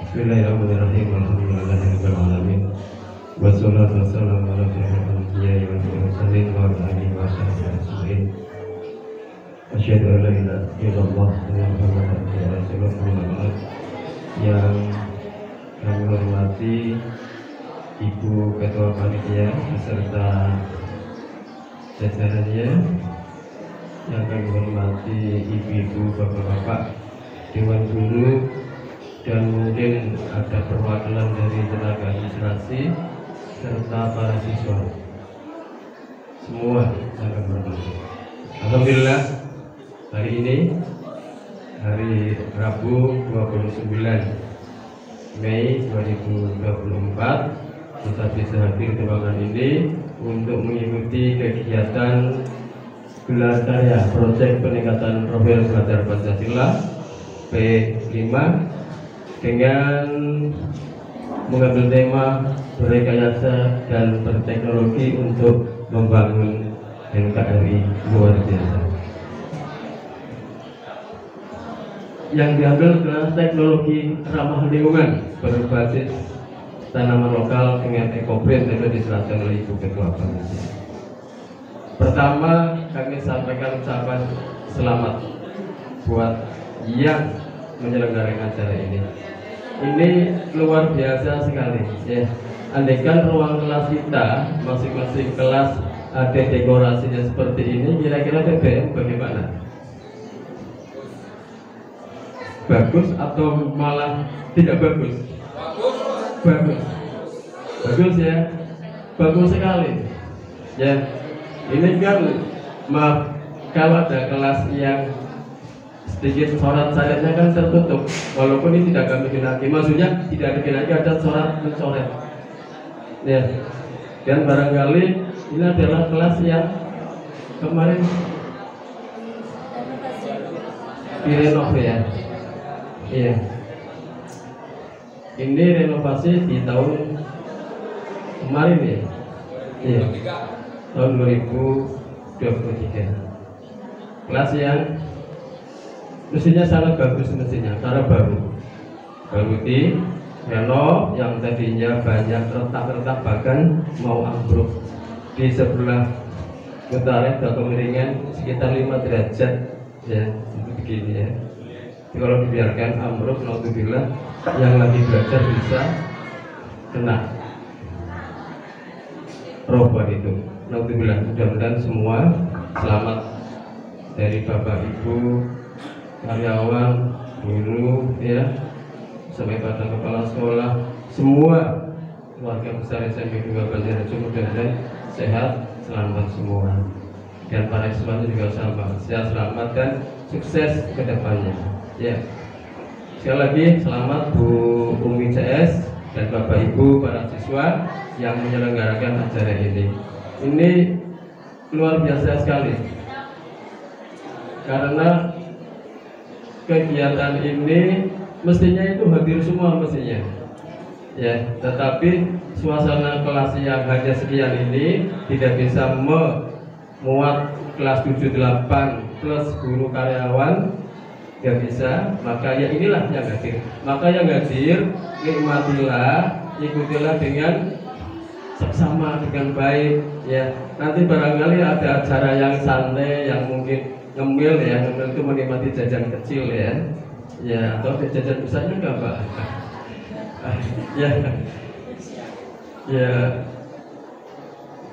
Bismillahirrahmanirrahim. Alhamdulillahirabbil alamin. Wassalatu wassalamu ala asyrofil anbiya'i wal mursalin wa ala alihi wa sahbihi ajma'in. Asyhadu an la ilaha illallah wa Muhammadan rasulullah. Yang kami hormati Ibu Ketua Panitia beserta jajarannya, yang kami hormati ibu-ibu, bapak-bapak, dewan guru, dan mungkin ada perwakilan dari tenaga administrasi serta para siswa semua yang kami hormati. Alhamdulillah, hari ini hari Rabu 29 Mei 2024 kita bisa hadir di ruangan ini untuk mengikuti kegiatan gelar karya proyek peningkatan profil belajar Pancasila P5 dengan mengambil tema berrekayasa dan berteknologi untuk membangun NKRI luar biasa. Yang diambil adalah teknologi ramah lingkungan berbasis tanaman lokal dengan ekoprint yang diserahkan oleh Ibu Ketua Panitia. Pertama, kami sampaikan ucapan selamat buat yang menyelenggarakan acara ini. Ini luar biasa sekali, ya. Andaikan ruang kelas kita, masing-masing kelas ada dekorasinya seperti ini, kira-kira BBM bagaimana? Bagus atau malah tidak bagus? Bagus ya, bagus sekali. Ya, ini kan maaf kalau ada kelas yang sedikit coret-coretnya kan tertutup, walaupun ini tidak kami genaki, maksudnya tidak ada genaki, ada coret mencoret. Ya, dan barangkali ini adalah kelas yang kemarin direnov ya. Iya. Ini renovasi di tahun kemarin ya. Iya. Tahun 2023. Kelas yang mestinya sangat bagus mestinya karena baru di renov, yang tadinya banyak retak-retak bahkan mau ambruk di sebelah utara atau kemiringan sekitar 5 derajat ya, itu begini ya. Jadi kalau dibiarkan ambruk, naudzubillah, yang lagi belajar bisa kena robot itu. Naudzubillah, mudah-mudahan semua selamat, dari bapak ibu, karyawan, guru, ya, sampai pada kepala sekolah, semua keluarga besar SMP 2 Banjarnegara, mudah-mudahan sehat, selamat semua. Dan para siswa juga selamat, sehat, selamat dan sukses ke depannya. Ya, sekali lagi selamat Bu Umi CS dan Bapak Ibu para siswa yang menyelenggarakan acara ini. Ini luar biasa sekali karena kegiatan ini mestinya itu hadir semua mestinya, ya. Tetapi suasana kelas yang hanya sekian ini tidak bisa memuat kelas 78 plus guru karyawan. Gak bisa, maka ya inilah yang hadir. Maka yang hadir, nikmatilah, ikutilah dengan seksama, dengan baik ya. Nanti barangkali ada acara yang santai, yang mungkin ngemil ya, ngemil itu menikmati jajan kecil ya. Ya, atau jajan besarnya enggak Pak? Ya. Ya.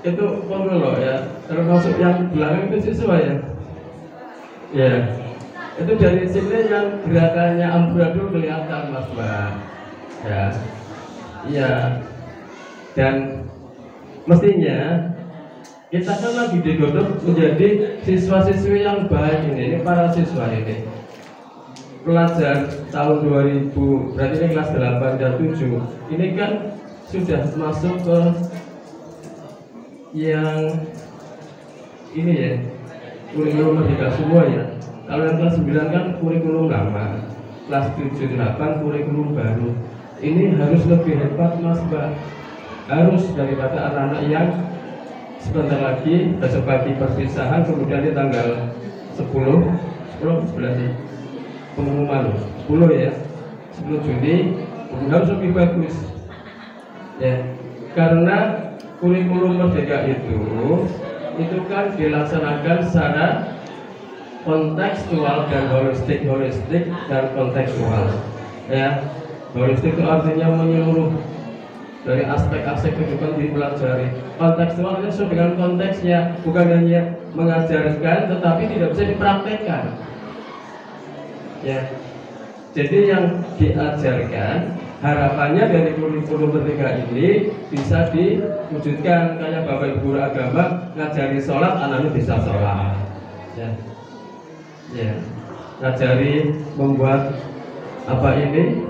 Itu loh ya, termasuk yang belakang itu siswa ya. Ya. Itu dari sini yang gerakannya amburadul kelihatan Mas Mbak. Ya. Iya. Dan mestinya kita kan lagi digodok menjadi siswa-siswi yang baik ini para siswa ini. Pelajar tahun 2000, berarti ini kelas 8 dan 7. Ini kan sudah masuk ke yang ini ya, kurikulum merdeka semua ya. Kalau yang kelas 9 kan kurikulum lama, kelas 7, 8 kurikulum baru. Ini harus lebih hebat Mas Mbak, harus daripada anak-anak yang sebentar lagi besok pagi perpisahan, kemudian di tanggal 10 11 pengumuman 10 ya, 10 Juni harus lebih bagus ya, karena kurikulum merdeka itu kan dilaksanakan secara kontekstual dan holistik dan kontekstual ya. Holistik itu artinya menyeluruh dari aspek-aspek kehidupan dipelajari. Kontekstual itu sesuai dengan konteksnya, bukan hanya mengajarkan tetapi tidak bisa dipraktekkan ya. Jadi yang diajarkan harapannya dari kurikulum merdeka ini bisa diwujudkan, kayak Bapak Ibu guru agama ngajari sholat, anaknya bisa sholat ya. Ya, ngajari membuat apa ini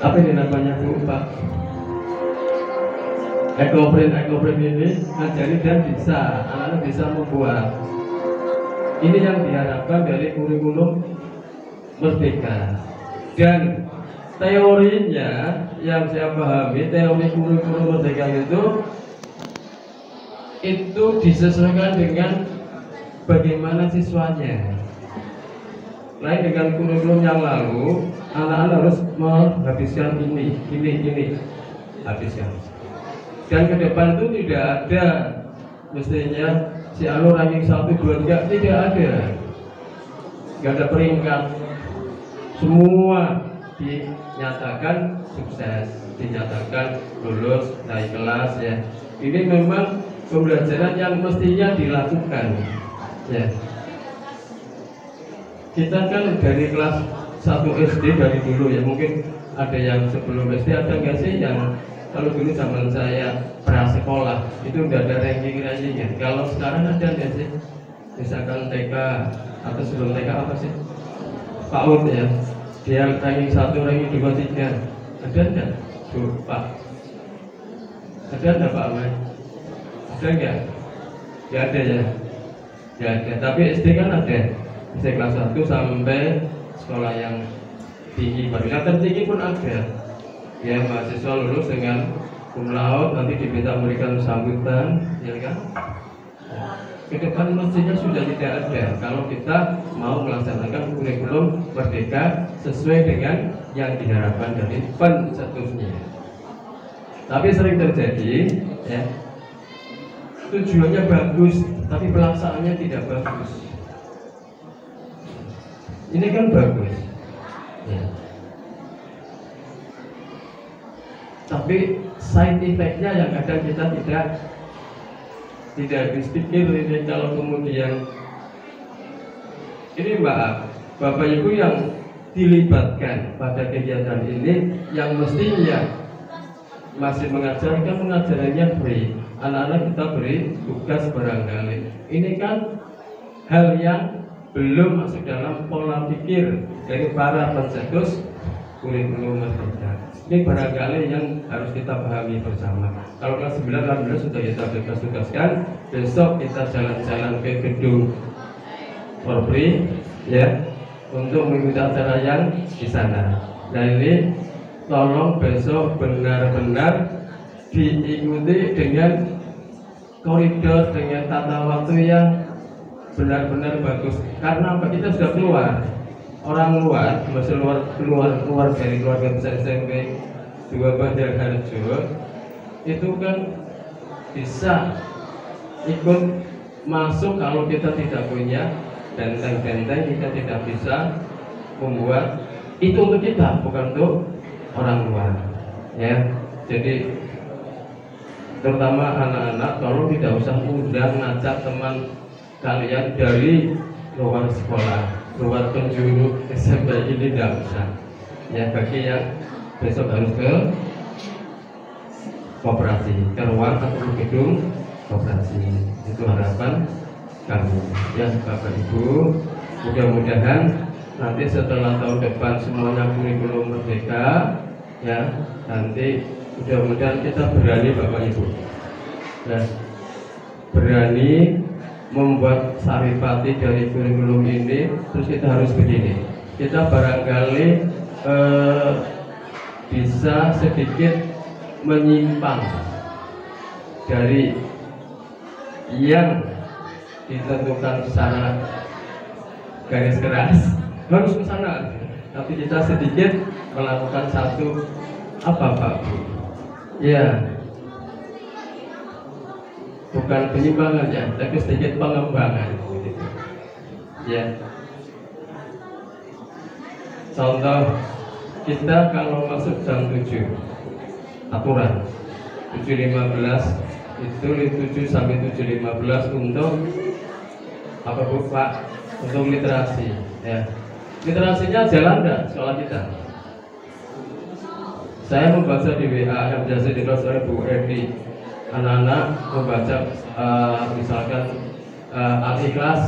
apa ini namanya Bu Pak, ekoprint ini ngajari dan bisa, anak-anak bisa membuat. Ini yang diharapkan dari kurikulum merdeka. Dan teorinya yang saya pahami, teori kurikulum merdeka itu disesuaikan dengan bagaimana siswanya. Lain dengan kurikulum yang lalu, anak-anak harus menghabiskan ini habiskan. Dan ke depan itu tidak ada mestinya si anu ranking 1, 2, 3, tidak ada. Tidak ada peringkat. Semua dinyatakan sukses, dinyatakan lulus, naik kelas ya. Ini memang pembelajaran yang mestinya dilakukan ya. Kita kan dari kelas 1 SD dari dulu ya, mungkin ada yang sebelum SD, ada nggak sih yang kalau dulu zaman saya prasekolah itu udah ada ranking-rankingnya. Kalau sekarang ada nggak sih? Misalkan TK atau sebelum TK apa sih? PAUD ya, dia ranking 1, ranking 2, 3, ada nggak? Tuh Pak, ada nggak Pak Ahmad? Ada nggak? Nggak ada ya? Nggak ada, tapi SD kan ada. SD kelas 1 sampai sekolah yang tinggi, baru yang tertinggi pun ada ya. Mahasiswa lulus dengan cum laude nanti diminta memberikan sambutan ya kan. Ke depan mestinya sudah tidak ada kalau kita mau melaksanakan kurikulum merdeka sesuai dengan yang diharapkan dari pencetusnya. Tapi sering terjadi ya, tujuannya bagus tapi pelaksanaannya tidak bagus. Ini kan bagus ya. Tapi side effect-nya yang kadang kita tidak habis pikir ini. Kalau kemudian ini Bapak Ibu yang dilibatkan pada kegiatan ini, yang mestinya masih mengajarkan, pengajarannya free, anak-anak kita beri tugas barangkali. Ini kan hal yang belum masuk dalam pola pikir dari para pencetus kurikulum merdeka. Ini barangkali yang harus kita pahami bersama. Kalau kelas 9, 18 sudah kita bebas tugaskan, besok kita jalan-jalan ke gedung Polri ya untuk mengikuti acara yang di sana. Nah ini tolong besok benar-benar diikuti dengan koridor, dengan tata waktu yang benar-benar bagus. Karena apa? Kita sudah keluar, orang luar, masih keluar dari keluarga besar SMP 2 Banjar Harjo, itu kan bisa ikut masuk. Kalau kita tidak punya benteng-benteng, kita tidak bisa membuat itu untuk kita, bukan untuk orang luar ya. Jadi terutama anak-anak, tolong tidak usah undang ngajak teman kalian dari luar sekolah, luar penjuru SMP ini tidak usah ya. Bagi yang besok harus ke koperasi, ke ruang atau gedung koperasi, itu harapan kami ya Bapak Ibu. Mudah-mudahan nanti setelah tahun depan semuanya kurikulum merdeka ya, nanti mudah-mudahan kita berani Bapak Ibu ya, berani membuat saripati dari kurikulum ini. Terus kita harus begini, kita barangkali bisa sedikit menyimpang dari yang ditentukan secara garis keras harus ke sana. Tapi kita sedikit melakukan satu apa Pak? Ya, bukan penyimbangan ya, tapi sedikit pengembangan. Ya. Contoh, kita kalau masuk jam 7 aturan 7.15 itu 7 sampai 7.15 untuk apa Bu Pak? Untuk literasi ya. Literasinya jalan enggak sekolah kita? Saya membaca di WA yang biasa ditulis oleh Bu Edi. Anak-anak membaca misalkan Al-Ikhlas.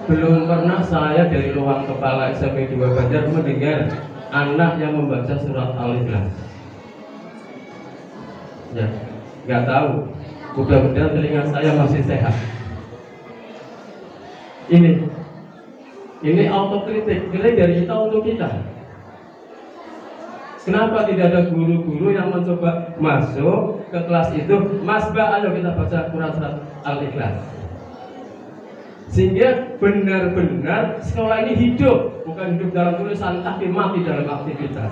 Belum pernah saya dari ruang kepala SMP 2 Banjar mendengar anak yang membaca surat Al-Ikhlas. Ya, nggak tahu. Mudah-mudahan telinga saya masih sehat. Ini autokritik, kritik dari kita untuk kita. Kenapa tidak ada guru-guru yang mencoba masuk ke kelas itu? Mas Mbak, ayo kita baca surat Al-Ikhlas. Sehingga benar-benar sekolah ini hidup, bukan hidup dalam tulisan tapi mati dalam aktivitas.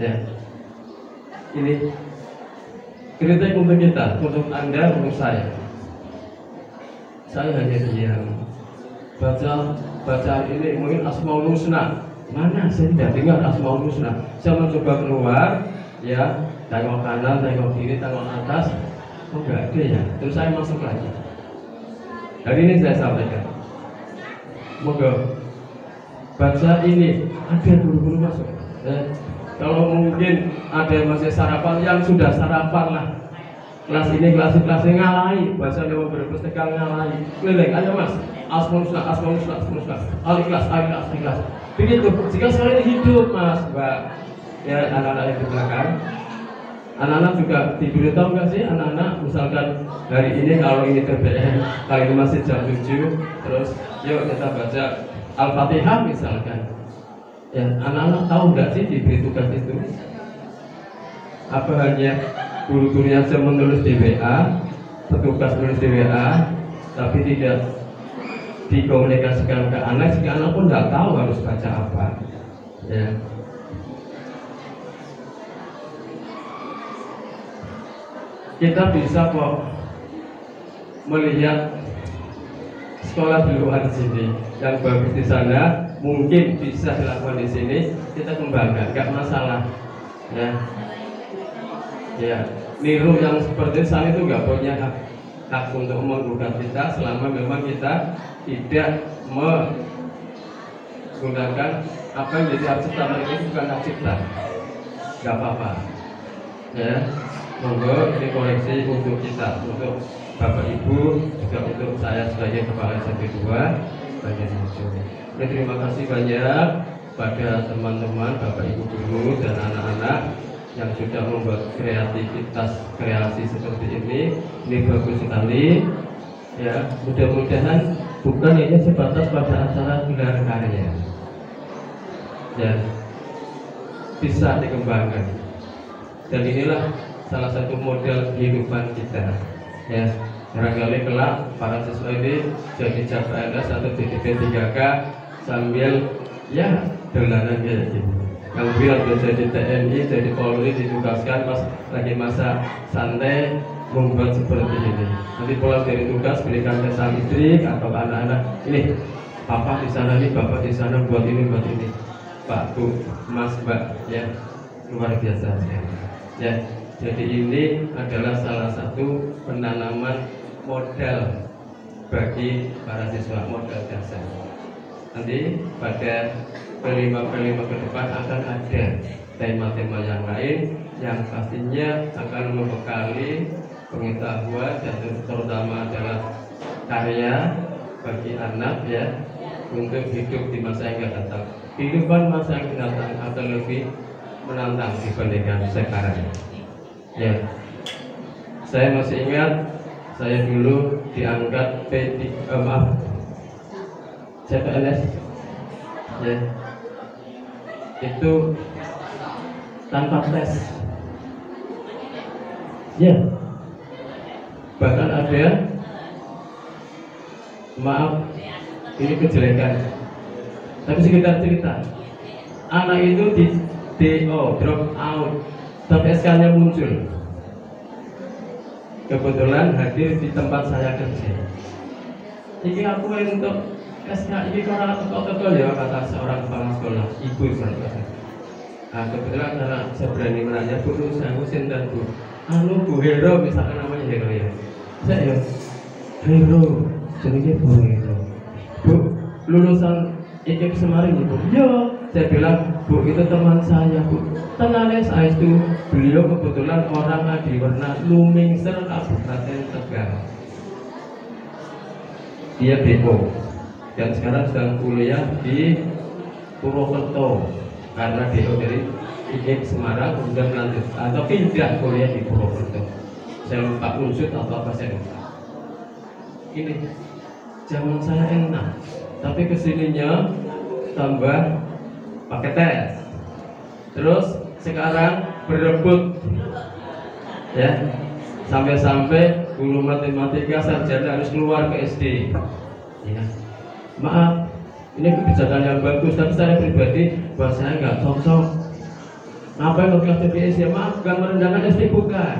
Ya, ini kritik untuk kita, untuk Anda, untuk saya. Saya hanya diam, baca ini mungkin Asmaul Husna. Mana saya tidak dengar Asmaul Husna. Saya mencoba keluar, ya, tengok kanan, tengok kiri, tengok atas, enggak ada ya. Terus saya masuk lagi. Hari ini saya sampaikan, moga baca ini ada guru-guru masuk. Kalau mungkin ada yang masih sarapan, yang sudah sarapan lah. Kelas ini kelas-kelasnya ngalahi, bahasa Jawa berbes tegang ngalahi. Keliling, ayo mas, Asmaul Husna, Al-Ikhlas. Begitu. Jika sekolah ini hidup mas, Mbak, ya anak-anak yang di belakang. Anak-anak juga tidur, tahu nggak sih anak-anak misalkan hari ini kalau ini TBM kali ini masih jam 7 terus yuk kita baca Al-Fatihah misalkan ya, anak-anak tahu nggak sih diberi tugas itu? Apa hanya guru-gurunya saja menulis di WA, petugas menulis di WA tapi tidak dikomunikasikan ke anak, sehingga anak pun nggak tahu harus baca apa ya. Kita bisa kok melihat sekolah di luar sini yang bagus di sana, mungkin bisa dilakukan di sini, kita kembangkan, nggak masalah ya. Niru yang seperti sana itu nggak punya hak untuk menggugat kita selama memang kita tidak menggunakan apa yang jadi hak cipta, itu bukan hak cipta, nggak apa-apa ya. Monggo ini koreksi untuk kita, untuk Bapak Ibu, juga untuk saya sebagai Kepala SMP 2 Banjar Muncul. Terima kasih banyak pada teman-teman, Bapak Ibu guru dan anak-anak yang sudah membuat kreasi seperti ini. Ini bagus sekali. Ya, mudah-mudahan bukan hanya sebatas pada acara gelar karya. Ya, bisa dikembangkan. Dan inilah salah satu model kehidupan kita ya. Barangkali kelak para siswa ini jadi CPNS atau jadi P3K sambil ya dolanan kayak gitu. Yang bilang jadi TNI, jadi Polri, ditugaskan pas lagi masa santai membuat seperti ini. Nanti pulang dari tugas berikan ke sang istri atau anak-anak, ini papa di sana nih, bapak di sana buat ini, Pak Bu, Mas Mbak ya, luar biasa ya. Jadi ini adalah salah satu penanaman modal bagi para siswa, modal dasar. Nanti pada kelima ke depan akan ada tema-tema yang lain yang pastinya akan membekali pengetahuan dan terutama adalah karya bagi anak ya, untuk hidup di masa yang akan datang. Kehidupan masa yang akan datang akan lebih menantang dibandingkan sekarang. Ya, saya masih ingat saya dulu diangkat CPNS ya, itu tanpa tes ya, bahkan ada, maaf ini kejelekan, tapi sekedar cerita. Anak itu di DO, drop out, tapi SK-nya muncul. Kebetulan hadir di tempat saya kerja. Ini aku untuk SK ini karena betul ya, kata seorang kepala sekolah, ibu kan. Nah, kebetulan karena saya berani menanya, Bu, saya usin dan Bu, Bu Hero, misalkan namanya Hero ya. Saya ya, Hero, jadi Bu Hero. Bu, lulusan IKIP Semarang ya Bu? Iya. Saya bilang, Bu, itu teman saya Bu. Tenangnya saya itu, beliau kebetulan orang Adiwarna Lumingser, Kabupaten Tegal. Dia BO dan sekarang sedang kuliah di Purwokerto karena BO dari IKIP Semarang, kemudian lanjut atau pindah kuliah di Purwokerto. Saya lupa unsur atau apa saya lupa. Ini zaman saya enak, tapi kesininya tambah pakai tes. Terus sekarang berebut ya, sampai-sampai guru matematika sarjana harus keluar ke SD ya. Maaf, ini kebijakan yang bagus, tapi saya pribadi buat saya nggak cocok. Ngapain mau kelas TPS ya? Maaf, bukan merendahkan SD, bukan.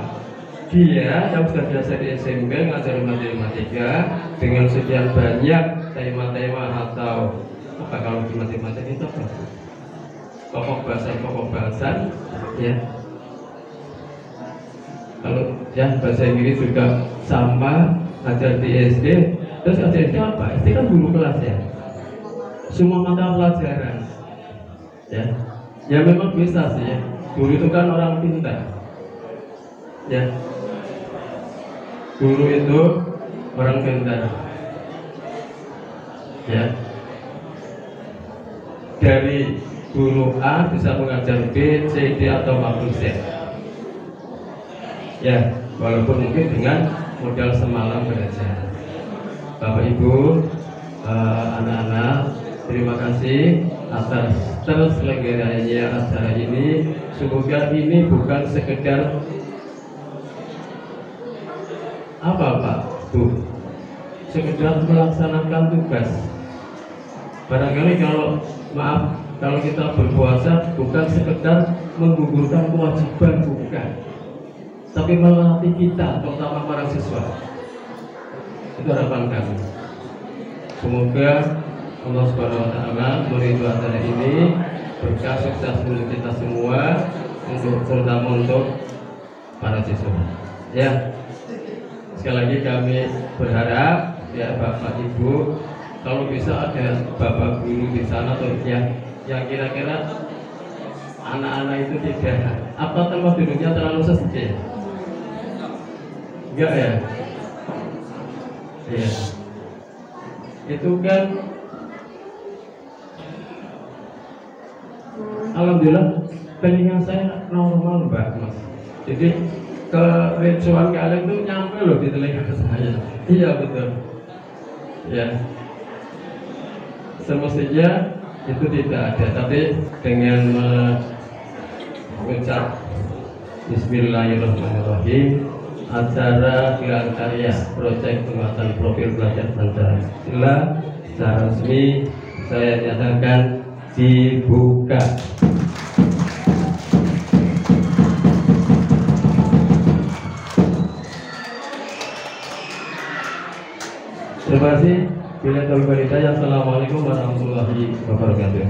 Dia yang sudah biasa di SMP ngajar matematika dengan sekian banyak tema-tema atau apa, kalau di matematika itu apa? Pokok bahasan ya. Kalau ya bahasa Inggris juga sama, ngajar di SD. Terus ngajar SD apa? SD kan guru kelas ya. Semua mata pelajaran ya. Ya memang bisa sih ya. Guru itu kan orang pintar ya. Guru itu orang pintar ya. Dari guru A bisa mengajar B, C, D atau maupun Z ya, walaupun mungkin dengan modal semalam belajar. Bapak Ibu, anak-anak, terima kasih atas terselenggaranya acara ini. Semoga ini bukan sekedar apa Pak Bu, sekedar melaksanakan tugas. Barangkali kalau kita berpuasa bukan sekedar menggugurkan kewajiban, bukan, tapi melatih kita, terutama para siswa. Itu harapan kami. Semoga Allah Subhanahu wa Ta'ala meridhoi acara ini, berkah sukses untuk kita semua, terutama untuk para siswa. Ya, sekali lagi kami berharap ya Bapak Ibu, kalau bisa ada Bapak guru di sana atau yang kira-kira anak-anak itu tidak apa tempat duduknya terlalu sempit. Enggak ya? Iya. Itu kan alhamdulillah telinga saya normal Mbak Mas. Jadi kericuan kalian itu nyampe loh di telinga saya. Iya betul. Ya. Semestinya itu tidak ada, tapi dengan mengucap Bismillahirrahmanirrahim, acara gelar karya proyek penguatan profil pelajar Pancasila secara resmi saya nyatakan dibuka. Terima kasih. Bila Assalamualaikum warahmatullahi wabarakatuh.